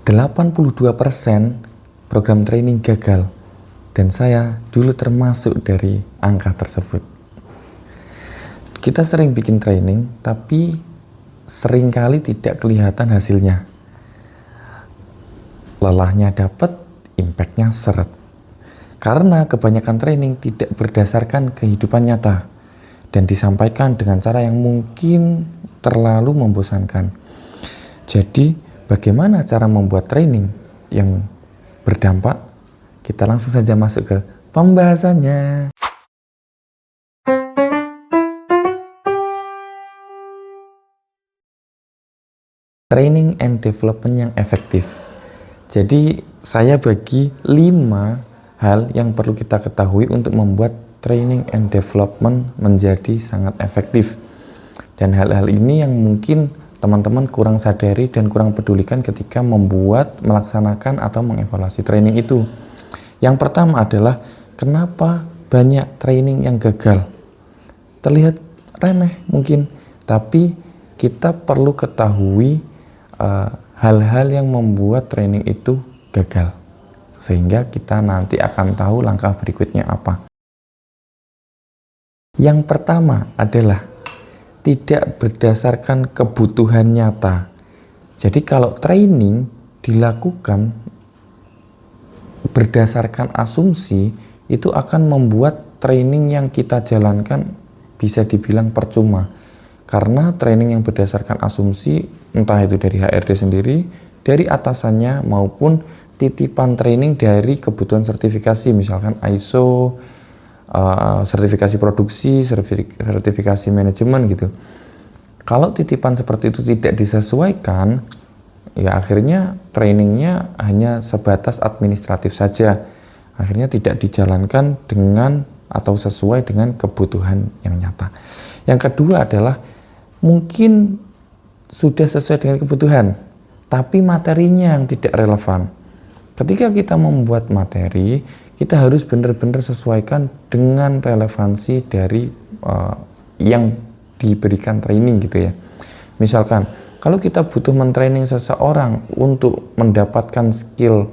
82% program training gagal, dan saya dulu termasuk dari angka tersebut. Kita sering bikin training, tapi seringkali tidak kelihatan hasilnya. Lelahnya dapat, impact-nya seret. Karena kebanyakan training tidak berdasarkan kehidupan nyata dan disampaikan dengan cara yang mungkin terlalu membosankan. Jadi, bagaimana cara membuat training yang berdampak? Kita langsung saja masuk ke pembahasannya. Training and development yang efektif. Jadi, saya bagi 5 hal yang perlu kita ketahui untuk membuat training and development menjadi sangat efektif. Dan hal-hal ini yang mungkin teman-teman kurang sadari dan kurang pedulikan ketika melaksanakan atau mengevaluasi training itu. Yang pertama adalah kenapa banyak training yang gagal. Terlihat remeh mungkin, tapi kita perlu ketahui hal-hal yang membuat training itu gagal, sehingga kita nanti akan tahu langkah berikutnya apa. Yang pertama adalah tidak berdasarkan kebutuhan nyata. Jadi kalau training dilakukan berdasarkan asumsi, itu akan membuat training yang kita jalankan bisa dibilang percuma. Karena training yang berdasarkan asumsi, entah itu dari HRD sendiri, dari atasannya, maupun titipan training dari kebutuhan sertifikasi, misalkan ISO, sertifikasi produksi, sertifikasi manajemen gitu. Kalau titipan seperti itu tidak disesuaikan, ya akhirnya trainingnya hanya sebatas administratif saja. Akhirnya tidak dijalankan dengan atau sesuai dengan kebutuhan yang nyata. Yang kedua adalah mungkin sudah sesuai dengan kebutuhan, tapi materinya yang tidak relevan. Ketika kita membuat materi, kita harus benar-benar sesuaikan dengan relevansi dari yang diberikan training gitu ya. Misalkan, kalau kita butuh mentraining seseorang untuk mendapatkan skill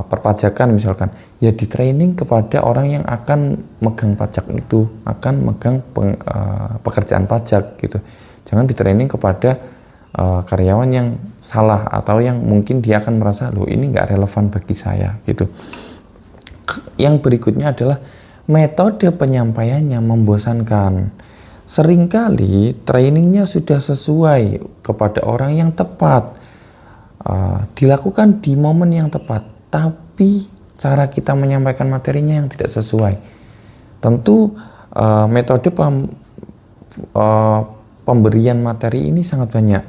perpajakan misalkan, ya di training kepada orang yang akan megang pajak itu, akan megang pekerjaan pajak gitu. Jangan di training kepada karyawan yang salah atau yang mungkin dia akan merasa, loh ini nggak relevan bagi saya gitu. Yang berikutnya adalah metode penyampaiannya membosankan. Seringkali trainingnya sudah sesuai kepada orang yang tepat, dilakukan di momen yang tepat, tapi cara kita menyampaikan materinya yang tidak sesuai. Tentu metode pemberian materi ini sangat banyak.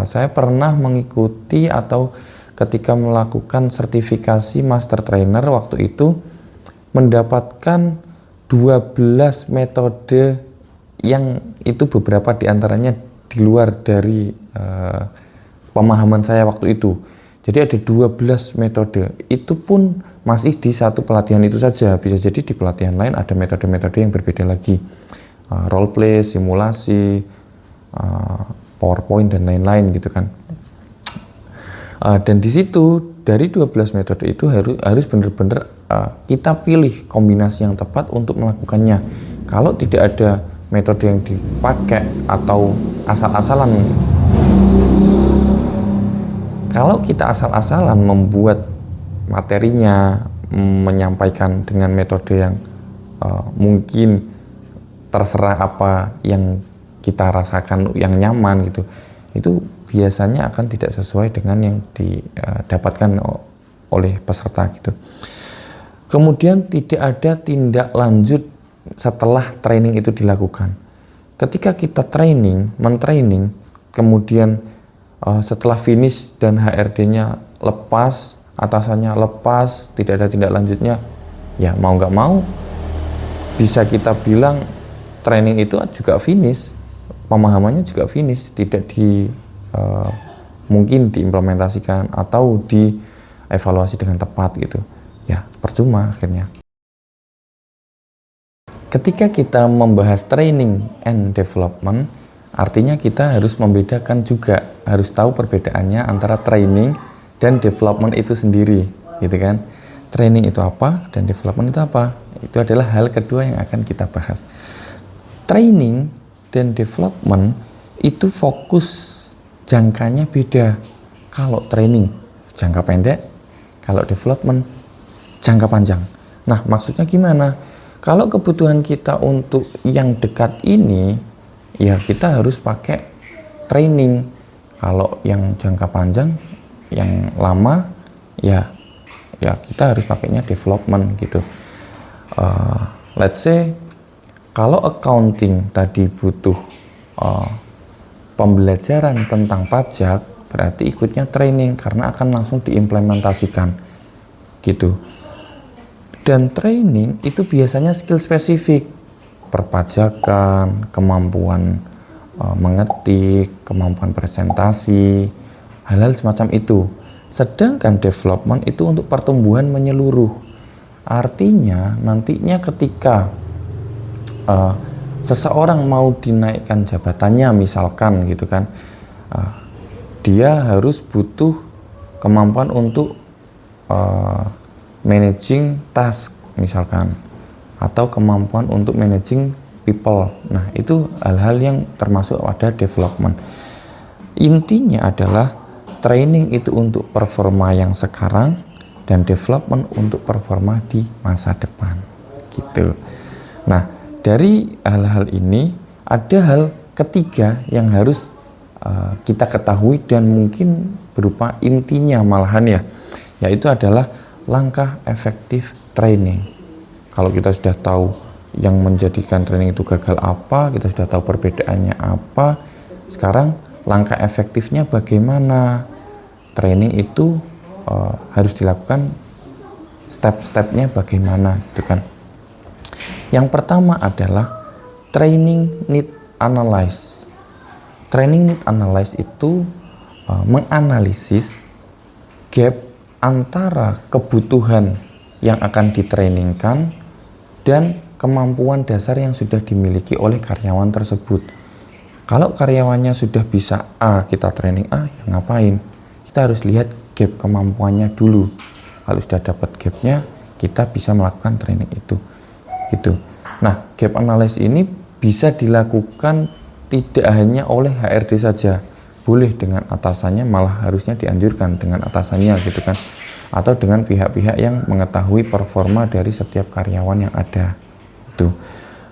Saya pernah mengikuti atau ketika melakukan sertifikasi master trainer waktu itu mendapatkan 12 metode yang itu beberapa diantaranya di luar dari pemahaman saya waktu itu. Jadi ada 12 metode, itu pun masih di satu pelatihan itu saja. Bisa jadi di pelatihan lain ada metode-metode yang berbeda lagi. Role play, simulasi, PowerPoint dan lain-lain gitu kan. Dan di situ dari 12 metode itu harus benar-benar kita pilih kombinasi yang tepat untuk melakukannya. Kalau tidak ada metode yang dipakai atau asal-asalan, kalau kita asal-asalan membuat materinya, menyampaikan dengan metode yang mungkin terserah apa yang kita rasakan yang nyaman gitu, itu biasanya akan tidak sesuai dengan yang didapatkan oleh peserta gitu. Kemudian tidak ada tindak lanjut setelah training itu dilakukan. Ketika kita mentraining, kemudian setelah finish dan HRD-nya lepas, atasannya lepas, tidak ada tindak lanjutnya, ya mau nggak mau bisa kita bilang training itu juga finish, pemahamannya juga finish, tidak mungkin diimplementasikan atau dievaluasi dengan tepat gitu. Ya percuma akhirnya. Ketika kita membahas training and development, artinya kita harus membedakan juga, harus tahu perbedaannya antara training dan development itu sendiri, gitu kan. Training itu apa dan development itu apa? Itu adalah hal kedua yang akan kita bahas. Training dan development itu fokus jangkanya beda. Kalau training jangka pendek, kalau development jangka panjang. Nah, maksudnya gimana? Kalau kebutuhan kita untuk yang dekat ini, ya kita harus pakai training. Kalau yang jangka panjang, yang lama, ya kita harus pakainya development gitu. Let's say kalau accounting tadi butuh pembelajaran tentang pajak, berarti ikutnya training karena akan langsung diimplementasikan gitu. Dan training itu biasanya skill spesifik, perpajakan, kemampuan mengetik, kemampuan presentasi, hal-hal semacam itu. Sedangkan development itu untuk pertumbuhan menyeluruh. Artinya nantinya ketika seseorang mau dinaikkan jabatannya misalkan gitu kan, dia harus butuh kemampuan untuk managing task misalkan, atau kemampuan untuk managing people. Nah, itu hal-hal yang termasuk pada development. Intinya adalah training itu untuk performa yang sekarang dan development untuk performa di masa depan gitu. Nah, dari hal-hal ini ada hal ketiga yang harus kita ketahui dan mungkin berupa intinya malahan ya, yaitu adalah langkah efektif training. Kalau kita sudah tahu yang menjadikan training itu gagal apa, kita sudah tahu perbedaannya apa, sekarang langkah efektifnya bagaimana. Training itu harus dilakukan step-stepnya bagaimana gitu kan. Yang pertama adalah training need analyze. Training need analyze itu menganalisis gap antara kebutuhan yang akan ditrainingkan dan kemampuan dasar yang sudah dimiliki oleh karyawan tersebut. Kalau karyawannya sudah bisa A, kita training A, ya ngapain? Kita harus lihat gap kemampuannya dulu. Kalau sudah dapat gapnya, kita bisa melakukan training itu. Gitu. Nah, gap analysis ini bisa dilakukan tidak hanya oleh HRD saja, boleh dengan atasannya, malah harusnya dianjurkan dengan atasannya gitu kan, atau dengan pihak-pihak yang mengetahui performa dari setiap karyawan yang ada itu.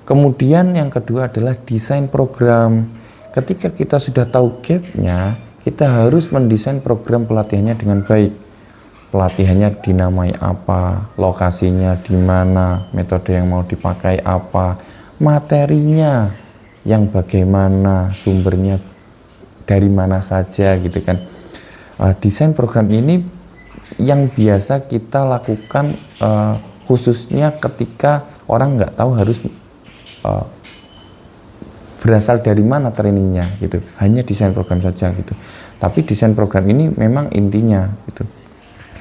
Kemudian yang kedua adalah desain program. Ketika kita sudah tahu gapnya, kita harus mendesain program pelatihannya dengan baik. Pelatihannya dinamai apa, lokasinya di mana, metode yang mau dipakai apa, materinya yang bagaimana, sumbernya dari mana saja gitu kan. Desain program ini yang biasa kita lakukan khususnya ketika orang nggak tahu harus berasal dari mana trainingnya gitu, hanya desain program saja gitu. Tapi desain program ini memang intinya gitu.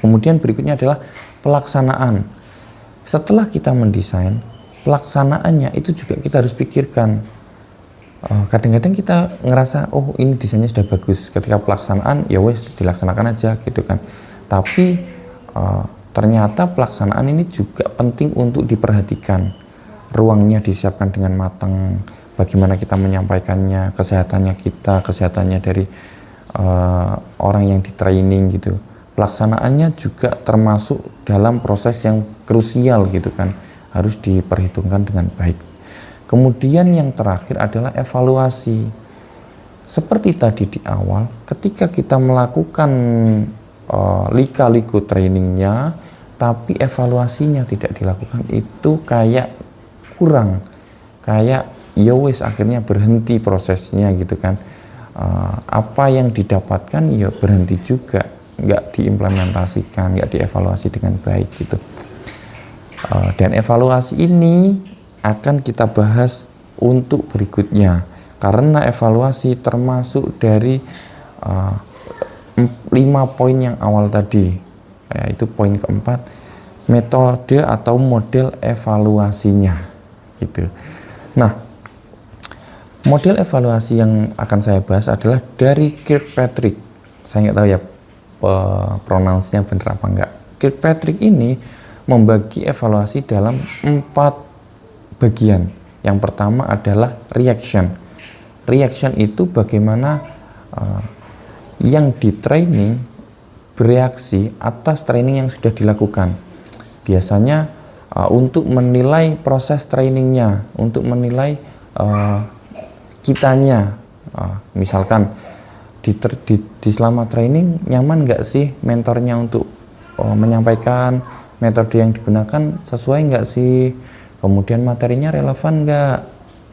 Kemudian berikutnya adalah pelaksanaan. Setelah kita mendesain, pelaksanaannya itu juga kita harus pikirkan. Kadang-kadang kita ngerasa oh ini desainnya sudah bagus, ketika pelaksanaan ya wes dilaksanakan aja gitu kan. Tapi ternyata pelaksanaan ini juga penting untuk diperhatikan. Ruangnya disiapkan dengan matang, bagaimana kita menyampaikannya, kesehatannya kita, kesehatannya dari orang yang di training gitu. Pelaksanaannya juga termasuk dalam proses yang krusial gitu kan, harus diperhitungkan dengan baik. Kemudian yang terakhir adalah evaluasi. Seperti tadi di awal, ketika kita melakukan lika-liku trainingnya, tapi evaluasinya tidak dilakukan, itu kayak kurang, kayak ya wes akhirnya berhenti prosesnya gitu kan. Apa yang didapatkan ya berhenti juga, nggak diimplementasikan, nggak dievaluasi dengan baik gitu. Dan evaluasi ini akan kita bahas untuk berikutnya, karena evaluasi termasuk dari 5 poin yang awal tadi, yaitu poin keempat, metode atau model evaluasinya gitu. Nah, model evaluasi yang akan saya bahas adalah dari Kirkpatrick. Saya nggak tahu ya pronounce-nya bener apa enggak. Kirkpatrick ini membagi evaluasi dalam 4 bagian. Yang pertama adalah reaction. Reaction itu bagaimana yang di training bereaksi atas training yang sudah dilakukan. Biasanya untuk menilai proses trainingnya, untuk menilai kitanya, misalkan di selama training nyaman nggak sih mentornya untuk menyampaikan metode yang digunakan sesuai nggak sih, kemudian materinya relevan nggak,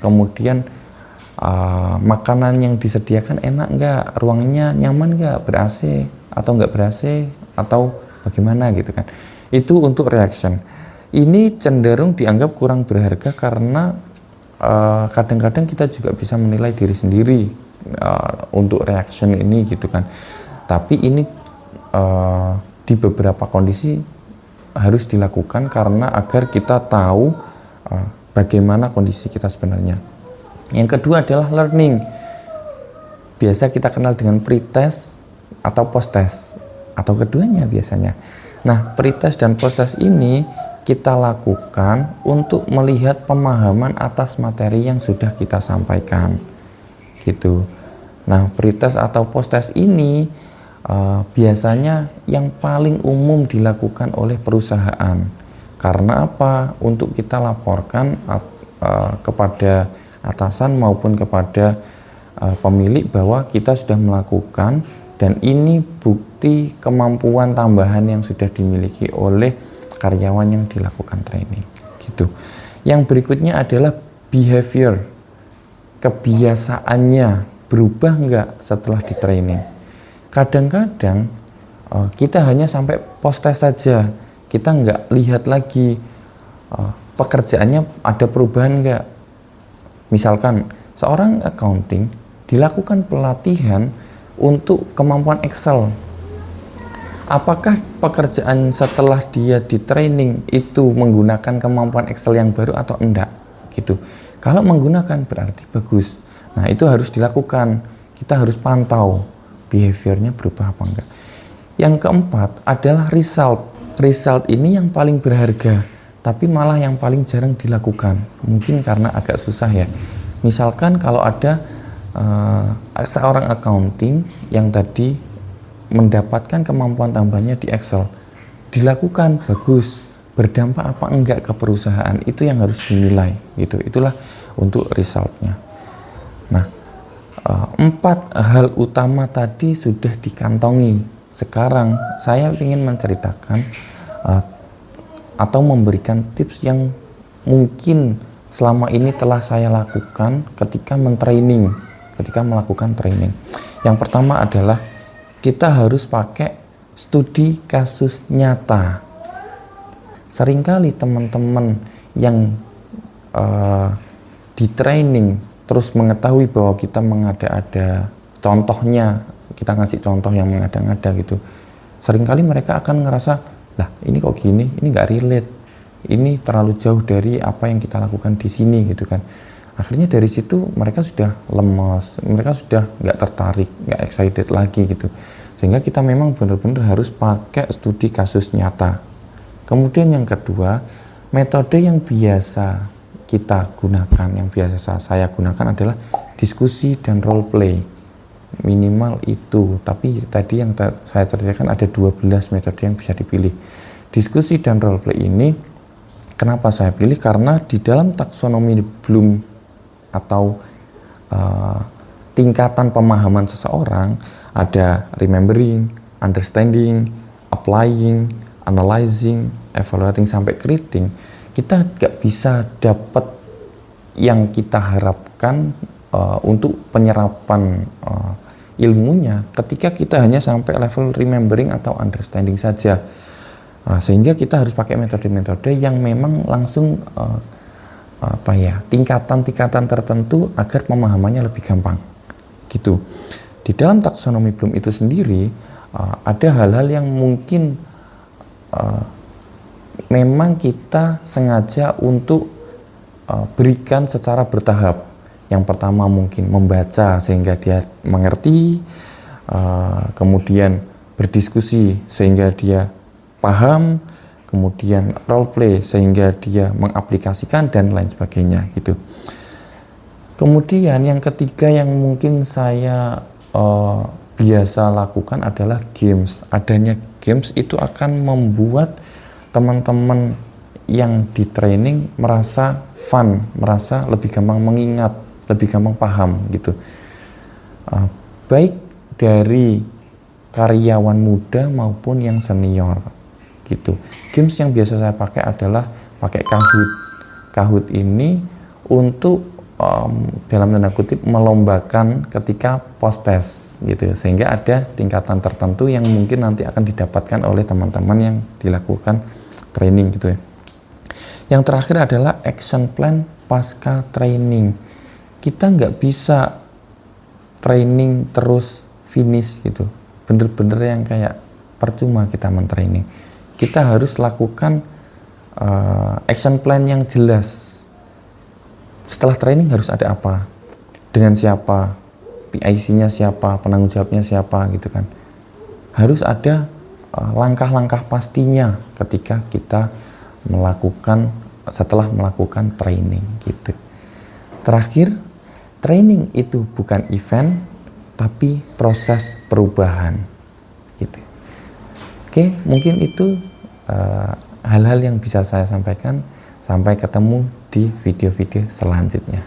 kemudian makanan yang disediakan enak nggak, ruangnya nyaman nggak, ber-AC atau nggak ber-AC atau bagaimana gitu kan. Itu untuk reaction. Ini cenderung dianggap kurang berharga karena kadang-kadang kita juga bisa menilai diri sendiri untuk reaction ini gitu kan. Tapi ini di beberapa kondisi harus dilakukan karena agar kita tahu bagaimana kondisi kita sebenarnya. Yang kedua adalah learning. Biasa kita kenal dengan pre-test atau post-test atau keduanya biasanya. Nah, pre-test dan post-test ini kita lakukan untuk melihat pemahaman atas materi yang sudah kita sampaikan gitu. Nah, pre-test atau post-test ini biasanya yang paling umum dilakukan oleh perusahaan. Karena apa? Untuk kita laporkan kepada atasan maupun kepada pemilik bahwa kita sudah melakukan dan ini bukti kemampuan tambahan yang sudah dimiliki oleh karyawan yang dilakukan training gitu. Yang berikutnya adalah behavior, kebiasaannya berubah nggak setelah di training. Kadang-kadang kita hanya sampai post-test saja, kita nggak lihat lagi pekerjaannya ada perubahan nggak. Misalkan seorang accounting dilakukan pelatihan untuk kemampuan Excel. Apakah pekerjaan setelah dia di training itu menggunakan kemampuan Excel yang baru atau enggak gitu. Kalau menggunakan berarti bagus. Nah, itu harus dilakukan. Kita harus pantau behaviornya berubah apa enggak. Yang keempat adalah result. Result ini yang paling berharga, tapi malah yang paling jarang dilakukan. Mungkin karena agak susah ya. Misalkan kalau ada seorang accounting yang tadi mendapatkan kemampuan tambahnya di Excel, dilakukan bagus, berdampak apa enggak ke perusahaan, itu yang harus dinilai gitu. Itulah untuk resultnya. Nah, 4 hal utama tadi sudah dikantongi. Sekarang saya ingin menceritakan atau memberikan tips yang mungkin selama ini telah saya lakukan ketika melakukan training. Yang pertama adalah kita harus pakai studi kasus nyata. Seringkali teman-teman yang di training terus mengetahui bahwa kita mengada-ada contohnya, kita ngasih contoh yang mengada-ngada gitu. Seringkali mereka akan ngerasa, lah ini kok gini, ini nggak relate, ini terlalu jauh dari apa yang kita lakukan di sini gitu kan. Akhirnya dari situ mereka sudah lemas, mereka sudah nggak tertarik, nggak excited lagi gitu. Sehingga kita memang benar-benar harus pakai studi kasus nyata. Kemudian yang kedua, metode yang biasa kita gunakan, yang biasa saya gunakan adalah diskusi dan role play. Minimal itu, tapi tadi yang saya ceritakan ada 12 metode yang bisa dipilih. Diskusi dan role play ini, kenapa saya pilih? Karena di dalam taksonomi Bloom atau tingkatan pemahaman seseorang ada remembering, understanding, applying, analyzing, evaluating sampai creating. Kita nggak bisa dapat yang kita harapkan untuk penyerapan ilmunya ketika kita hanya sampai level remembering atau understanding saja. Sehingga kita harus pakai metode-metode yang memang langsung tingkatan-tingkatan tertentu agar pemahamannya lebih gampang gitu. Di dalam taksonomi Bloom itu sendiri ada hal-hal yang mungkin memang kita sengaja untuk berikan secara bertahap. Yang pertama mungkin membaca sehingga dia mengerti, kemudian berdiskusi sehingga dia paham, kemudian role play sehingga dia mengaplikasikan dan lain sebagainya gitu. Kemudian yang ketiga yang mungkin saya biasa lakukan adalah games. Adanya games itu akan membuat teman-teman yang di training merasa fun, merasa lebih gampang mengingat, lebih gampang paham gitu. Baik dari karyawan muda maupun yang senior gitu. Games yang biasa saya pakai adalah pakai Kahoot. Kahoot ini untuk dalam tanda kutip melombakan ketika post test gitu, sehingga ada tingkatan tertentu yang mungkin nanti akan didapatkan oleh teman-teman yang dilakukan training gitu ya. Yang terakhir adalah action plan pasca training. Kita nggak bisa training terus finish gitu, bener-bener yang kayak percuma kita mentraining. Kita harus lakukan action plan yang jelas. Setelah training harus ada apa, dengan siapa, PIC-nya siapa, penanggung jawabnya siapa gitu kan. Harus ada langkah-langkah pastinya ketika kita setelah melakukan training gitu. Terakhir, training itu bukan event tapi proses perubahan gitu. Oke, mungkin itu hal-hal yang bisa saya sampaikan. Sampai ketemu di video-video selanjutnya.